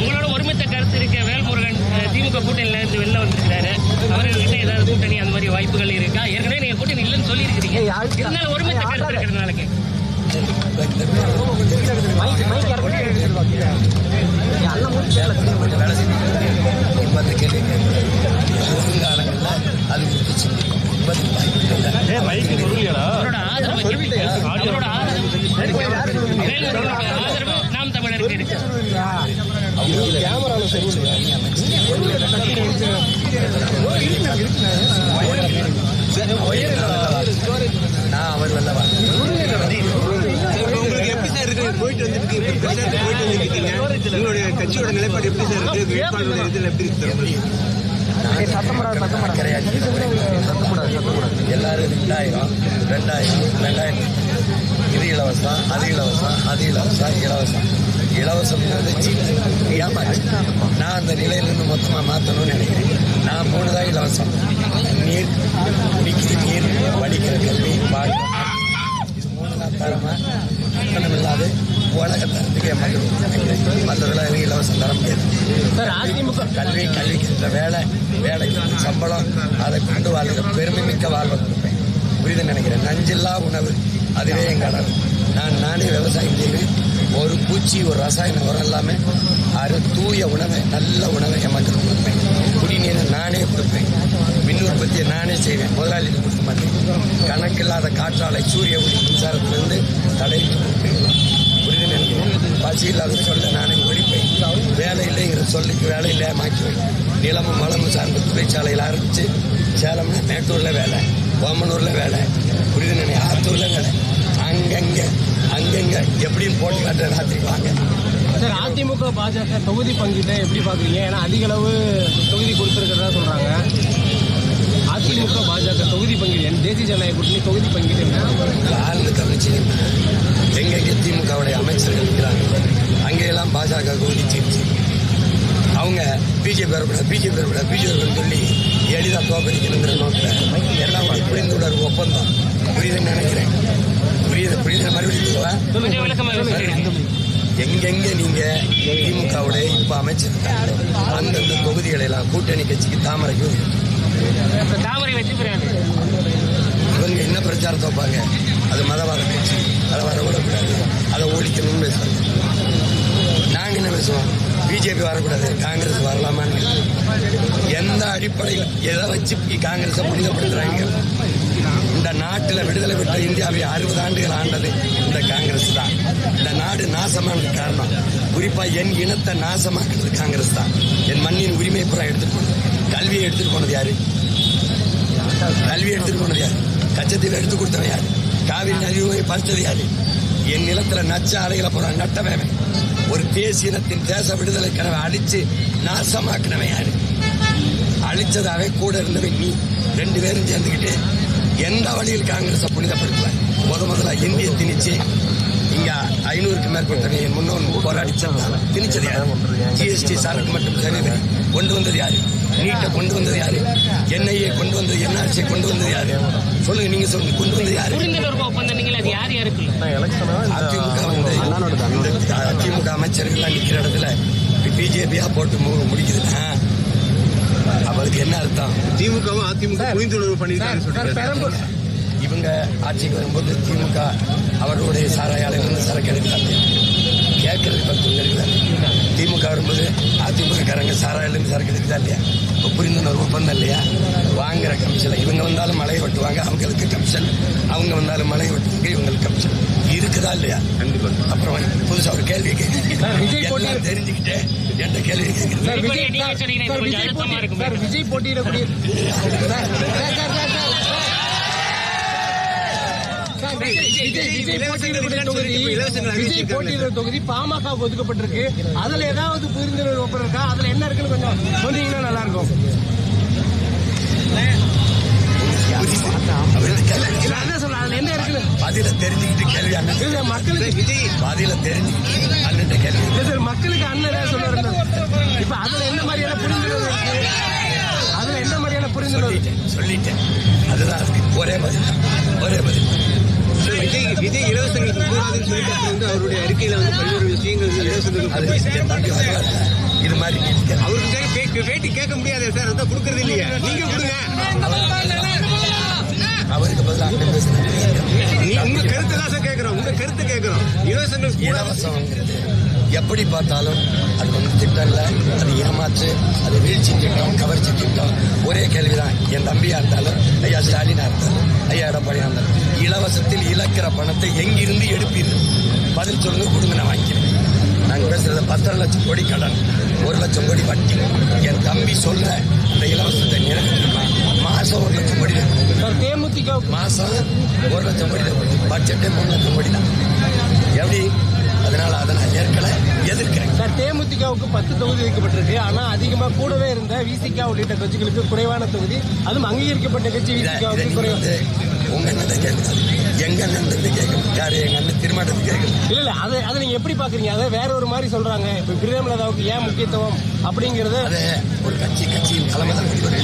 உங்களோட ஒருமித்த கருத்து இருக்க வேல்முருகன் திமுக கூட்டணியில இருந்து வெளில வந்திருக்கிறாரு. அவர்கிட்ட ஏதாவது கூட்டணி அந்த மாதிரி வாய்ப்புகள் இருக்கா? ஏற்கனவே நீங்க கூட்டணி இல்லைன்னு சொல்லி இருக்கிறீங்க. இருந்தாலும் ஒருமித்த கருத்து இருக்கிறதுனால ஆதரவு நாம் தமிழருக்கு இருக்கு. நான் அவர் நல்லவா உங்களுக்கு எப்படி சார் இருக்கு? போயிட்டு வந்துருக்கீங்க, உங்களுடைய கட்சியோட நிலைப்பாடு எப்படி சார் இருக்கு? வேட்பாளருடைய இதில் எப்படி இருக்கு? எல்லாரும் 2000 இது இலவசம், அது இலவசம், அது இலவசம், இலவசம் ஏமாச்சு. நான் அந்த நிலையிலிருந்து மொத்தமாக மாற்றணும்னு நினைக்கிறேன். நான் 3 தான் இலவசம்: நீர், குடிக்கிற நீர், படிக்கிற கல்வி, பாடு. இது 3 தான் தரமா கட்டணம் இல்லாத உலகத்தரத்துக்கு மற்றதெல்லாம் இலவசம் தர முடியாது. கல்விக்கு வேலைக்கு சம்பளம், அதை கொண்டு வாழ்கிற பெருமை மிக்க வாழ்வை கொடுப்பேன். புரியுது நினைக்கிறேன். நஞ்சில்லா உணவு, அதுவே எங்கள் அளவு. நானே விவசாயம் செய்வேன். ஒரு பூச்சி, ஒரு ரசாயன உரம் இல்லாமல் தூய உணவை, நல்ல உணவை என் மக்களுக்கு கொடுப்பேன். குடிநீரை நானே கொடுப்பேன். மின் உற்பத்தியை நானே செய்வேன். முதலாளிக்கு கொடுக்க மாட்டேன். கணக்கில்லாத காற்றாலை, சூரிய ஒளி மின்சாரத்திலிருந்து தடையிட்டு கொடுப்பேன். புரியுது நினைக்கிறேன். பசி இல்லாத சொல்ல நானே ஒழிப்பேன். வேலை இல்லைங்கிற சொல்லுக்கு வேலை இல்லை மாற்றுவேன். நிலமும் மலமும் சார்ந்த தொழிற்சாலையில் ஆரம்பித்து சேலம்னா மேட்டூரில் வேலை, ஓமனூரில் வேலை, புரியுது நினைக்கிறேன், ஆத்தூரில் வேலை, அங்கங்க எப்படின்னு போட்டு காட்டுற ராத்திரி வாங்க. சார், அதிமுக பாஜக தொகுதி பங்கீட்டை எப்படி பாக்குறீங்க? ஏன்னா அதிக அளவு தொகுதி கொடுத்துருக்கிறதா சொல்றாங்க. அதிமுக பாஜக தொகுதி பங்கீடு, தேசிய ஜனநாயக கூட்டணி தொகுதி பங்கீடு ஆழ்ந்து கவனிச்சு எங்கெங்கே திமுகவுடைய அமைச்சர்கள் இருக்கிறாங்க, அங்கெல்லாம் பாஜக தொகுதி தீர்ச்சி. அவங்க பிஜேபி வரக்கூடாது சொல்லி எளிதாக தோக்கடிக்கணுங்கிற நோக்கில் எல்லாம் புரிந்துணர்வு ஒப்பந்தம். புரியுதுன்னு நினைக்கிறேன். புரியுது மறுபடியும் எங்கெங்க நீங்க திமுகவுடைய இப்ப அமைச்சிருக்காங்க அந்தந்த தொகுதிகளை எல்லாம் கூட்டணி கட்சிக்கு தாமரை வெற்றி பெறாது. இவங்க என்ன பிரச்சாரத்தை வைப்பாங்க? அது மதவாத கட்சி, அதை வரக்கூடாது, அதை ஒழிக்கணும்னு பேசுவாங்க. நாங்க என்ன பேசுவோம்? பிஜேபி வரக்கூடாது, காங்கிரஸ் வரலாமான்னு. எந்த அடிப்படையில் எதை வச்சு காங்கிரஸை புனிதப்படுத்துறாங்க? இந்த நாட்டில் விடுதலை பெற்ற இந்தியாவை 60 ஆண்டுகள் ஆண்டது இந்த காங்கிரஸ் தான். இந்த நாடு நாசமானது காரணம், குறிப்பா என் இனத்தை நாசமாக்குறது காங்கிரஸ் தான். என் மண்ணின் உரிமை புறம் எடுத்துட்டு போனது, கல்வியை எடுத்துட்டு போனது யாரு? கச்சத்தீவை எடுத்து கொடுத்தவன் யாரு? காவிரி நதியை பறிச்சது யாரு? என் நிலத்துல நச்ச அலைகளை போற நட்டவன். ஒரு தேசியத்தின் தேச விடுதலை கனவை அழிச்சு நாசமாக்கினவன் யாரு? அழிச்சதாவே கூட இருந்தவன் நீ. 2 பேரும் சேர்ந்துக்கிட்டு எந்த வழியில் காங்கிரஸை புனிதப்படுத்துவார்? முதல்ல இந்திய திணிச்சு இங்க 500க்கு மேற்பட்ட முன்னோன் போராடி திணிச்சது யாரு? ஜிஎஸ்டி சரக்கு மற்றும் சேவை கொண்டு வந்தது யாரு? நீட்டை கொண்டு வந்தது யாரு? என்ஐஏ கொண்டு வந்தது, என்ஆர்சி கொண்டு வந்தது யாரு? சொல்லுங்க, நீங்க சொல்லுங்க, கொண்டு வந்தது யாரு? அதிமுக அமைச்சர்கள் நிக்கிற இடத்துல பிஜேபியா போட்டு முடிக்குதுன்னா அவருக்கு என்ன அர்த்தம்? திமுகவும் அதிமுக புரிந்துணர்வு பண்ணிருக்காங்க. இவங்க ஆட்சிக்கு வரும்போது திமுக அவர்களுடைய சாராய ஆலையிலிருந்து சரக்கு எடுக்கிறாங்க, கேட்கறது பத்து. திமுக வரும்போது அதிமுகக்காரங்க சாராயிலிருந்து சரக்கு எடுக்கிறதா இல்லையா? புரிந்துணர்வு ஒப்பந்தம் இல்லையா? வாங்குற கமிஷன். இவங்க வந்தாலும் மலையை வெட்டுவாங்க, அவங்களுக்கு கமிஷன். அவங்க வந்தாலும் மலையை வெட்டுவாங்க, இவங்களுக்கு கமிஷன். இருக்குதா இல்லையா? அப்புறம் புதுசா ஒரு கேள்வி கேட்க தெரிஞ்சுக்கிட்டே என்ற கேள்வி கேட்கிறேன். விஜய் போட்டியிடக்கூடிய தொகுதி பாமக ஒதுக்கப்பட்டிருக்கு. அதுல ஏதாவது புரிந்துணர்வு ஒப்பந்தம் இருக்கா? அதுல என்ன இருக்குன்னு கொஞ்சம் சொன்னீங்கன்னா நல்லா இருக்கும். பதில தெரிஞ்சுக்கிட்டு கேள்வி மக்களுக்கு பதில தெரிஞ்சுக்கிட்டு அண்ணன் கேள்வி மக்களுக்கு அண்ணன் சொல்லுவாரு. இப்ப அதுல என்ன மாதிரியான புரிந்துணர்வு இருக்கு? அதுல என்ன மாதிரியான புரிந்துணர்வு சொல்லிட்டேன். அதுதான் ஒரே பதில். விஜய் இலவசங்களுக்கு கூடாதுன்னு சொல்லிட்டு வந்து அவருடைய அறிக்கையில வந்து பல்வேறு விஷயங்கள் இலவசங்களுக்கு அது என் தம்பி வரலாறு இது மாதிரி நீடிக்கிறது. அவருக்கு பேட்டி கேட்க முடியாது சார், அதான் கொடுக்கறது இல்லையா, நீங்க கொடுங்க. அவருக்கு பதிலாக உங்க கருத்து தான் சார் கேட்கிறோம், உங்க கருத்து கேட்கிறோம். இலவசங்கள் இலவசங்கிறது எப்படி பார்த்தாலும் அது வந்து திட்டம் இல்லை, அது ஏமாற்று, அது வீழ்ச்சி திட்டம், கவர்ச்சி திட்டம். ஒரே கேள்விதான், என் தம்பியா இருந்தாலும் ஐயா ஸ்டாலினா இருந்தாலும் ஐயா எடப்பாடியா இருந்தாலும் இலவசத்தில் இழக்கிற பணத்தை எங்கிருந்து எடுப்பீர்கள்? பதில் சொல்லுங்க, கொடுங்க, நான் வாங்கிக்கிறேன். நாங்க பேசுறது 10 லட்சம் கோடி கடன், 1 லட்சம் கோடி வட்டி. என் தம்பி சொல்ற அந்த இலவசத்தை நிறைவேற்றுமா? மாசம் 1 லட்சம் கோடி சார் தேமுதிக மாசம் 1 லட்சம் கோடி பட்ஜெட்டே 3 லட்சம் கோடி தான். எப்படி? அதனால அதை நான் ஏற்கனவே எதிர்க்கிறேன். சார் தேமுதிகவுக்கு 10 தொகுதி வைக்கப்பட்டிருக்கு. ஆனா அதிகமா கூடவே இருந்த விசிக உள்ளிட்ட கட்சிகளுக்கு குறைவான தொகுதி, அதுவும் அங்கீகரிக்கப்பட்ட கட்சி விசிகாவுக்கு குறைவான. உங்க அண்ணன் கேட்கணும், எங்க அண்ணன் கேட்கணும். யாரு? எங்க அண்ணன் திருமணத்துக்கு கேட்கணும். இல்ல அதை நீங்க எப்படி பாக்குறீங்க? அதை வேற ஒரு மாதிரி சொல்றாங்க. இப்ப பிரேமலதாவுக்கு ஏன் முக்கியத்துவம் அப்படிங்கறது அது ஒரு கட்சியின் தலைமை தான் முடிவு.